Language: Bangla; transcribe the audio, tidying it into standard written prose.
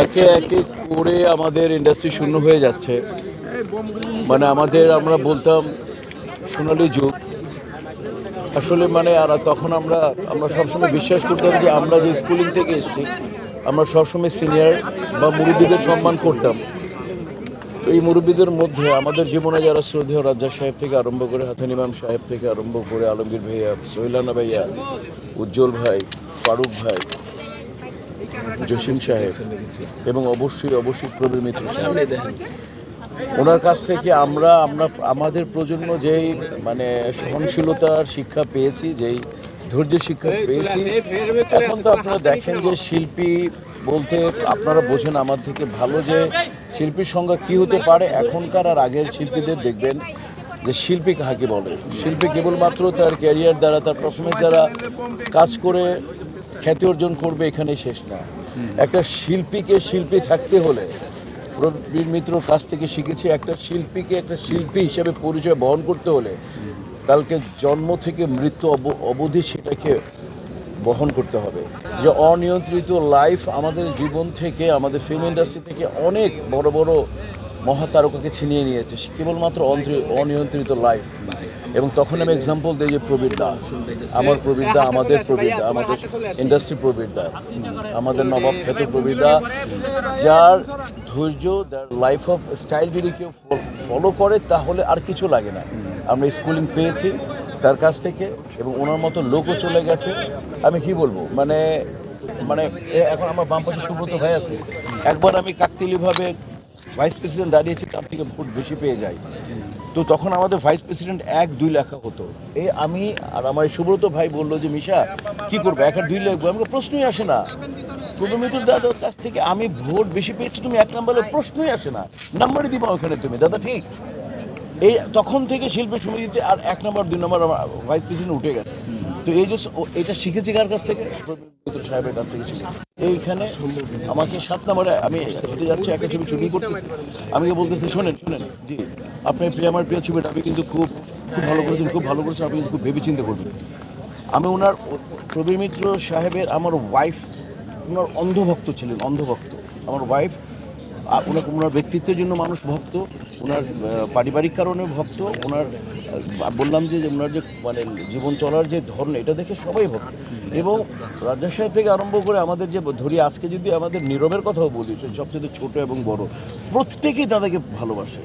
একে একে করে আমাদের ইন্ডাস্ট্রি শূন্য হয়ে যাচ্ছে। মানে আমরা বলতাম সোনালী যুগ। আসলে মানে আর তখন আমরা সবসময় বিশ্বাস করতাম যে আমরা যে স্কুলিং থেকে এসেছি আমরা সবসময় সিনিয়র বা মুরব্বীদের সম্মান করতাম। তো এই মুরব্বীদের মধ্যে আমাদের জীবনে যারা শ্রদ্ধেয় রাজ্জাক সাহেব থেকে আরম্ভ করে হাসান ইমাম সাহেব থেকে আরম্ভ করে আলমগীর ভাইয়া, সোহেলানা ভাইয়া, উজ্জ্বল ভাই, ফারুক ভাই, জসিম সাহেব এবং অবশ্যই প্রবীর মিত্র সাহেব, ওনার কাছ থেকে আমরা আমাদের প্রজন্ম যেই মানে সহনশীলতার শিক্ষা পেয়েছি, যেই ধৈর্যের শিক্ষা পেয়েছি, এখন তো আপনারা দেখেন যে শিল্পী বলতে আপনারা বোঝেন আমার থেকে ভালো যে শিল্পীর সংজ্ঞা কী হতে পারে। এখনকার আর আগের শিল্পীদের দেখবেন যে শিল্পী কাকে বলে। শিল্পী কেবলমাত্র তার ক্যারিয়ার দ্বারা, তার পারফরমেন্স দ্বারা কাজ করে খ্যাতি অর্জন করবে, এখানে শেষ না। একটা শিল্পীকে শিল্পী থাকতে হলে প্রবীর মিত্রর কাছ থেকে শিখেছি, একটা শিল্পীকে একটা শিল্পী হিসেবে পরিচয় বহন করতে হলে তাকে জন্ম থেকে মৃত্যু অবধি সেটাকে বহন করতে হবে। যে অনিয়ন্ত্রিত লাইফ আমাদের জীবন থেকে, আমাদের ফিল্ম ইন্ডাস্ট্রি থেকে অনেক বড় বড় মহাতারকাকে ছিনিয়ে নিয়েছে কেবলমাত্র অনিয়ন্ত্রিত লাইফ। এবং তখন আমি এক্সাম্পল দিই যে প্রবীর দা, আমার প্রবীর দা, আমাদের প্রবীর দা, আমাদের ইন্ডাস্ট্রি প্রবীর দা, আমাদের নবাব খ্যাত প্রবীর দা, যার ধৈর্য, যার লাইফ অফ স্টাইল যদি কেউ ফলো করে তাহলে আর কিছু লাগে না। আমরা স্কুলিং পেয়েছি তার কাছ থেকে এবং ওনার মতো লোকও চলে গেছে। আমি কি বলবো, মানে মানে এখন আমার বাম পাশে সুব্রত ভাই আছে, একবার আমি কাকতালীয়ভাবে ভাইস প্রেসিডেন্ট দাঁড়িয়েছি, তার থেকে ভোট বেশি পেয়ে যাই। তো তখন আমাদের ভাইস প্রেসিডেন্ট 1-2 লেখা হতো। আমি আর আমার সুব্রত ভাই বললো যে মিশা কি করবো, 1-2 লিখবো? আমাকে প্রশ্নই আসে না। প্রবীর মিত্র দাদার কাছ থেকে আমি ভোট বেশি পেয়েছি, তুমি 1 নম্বরের প্রশ্নই আসে না, নাম্বারই দিবা ওখানে তুমি দাদা, ঠিক? এই তখন থেকে শিল্পী সমিতিতে আর 1 নম্বর 2 নম্বর আমার ভাইস প্রেসিডেন্ট উঠে গেছে। তো এই যে এটা শিখেছি কার কাছ থেকে? প্রবীর মিত্র সাহেবের কাছ থেকে শিখেছি। এইখানে আমাকে 7 নম্বরে আমি হেঁটে যাচ্ছি, একটা ছবি শুটিং করতেছি, আমাকে বলতেছে শোনেন জি আপনার আমার প্রিয় ছবিটা আপনি কিন্তু খুব ভালো করেছেন, আপনি কিন্তু খুব ভেবে চিন্তা করবেন। আমি প্রবীর মিত্র সাহেবের আমার ওয়াইফ ওনার অন্ধভক্ত ছিলেন, অন্ধভক্ত। আমার ওয়াইফ ওনার ব্যক্তিত্বের জন্য মানুষ ভক্ত, ওনার পারিবারিক কারণে ভক্ত, ওনার বললাম যে ওনার যে মানে জীবন চলার যে ধরন, এটা দেখে সবাই ভক্ত। এবং রাজ্জাক সাহেব থেকে আরম্ভ করে আমাদের যে ধরি, আজকে যদি আমাদের নীরবের কথাও বলি, সবচেয়ে ছোট এবং বড়, প্রত্যেকেই দাদাকে ভালোবাসে।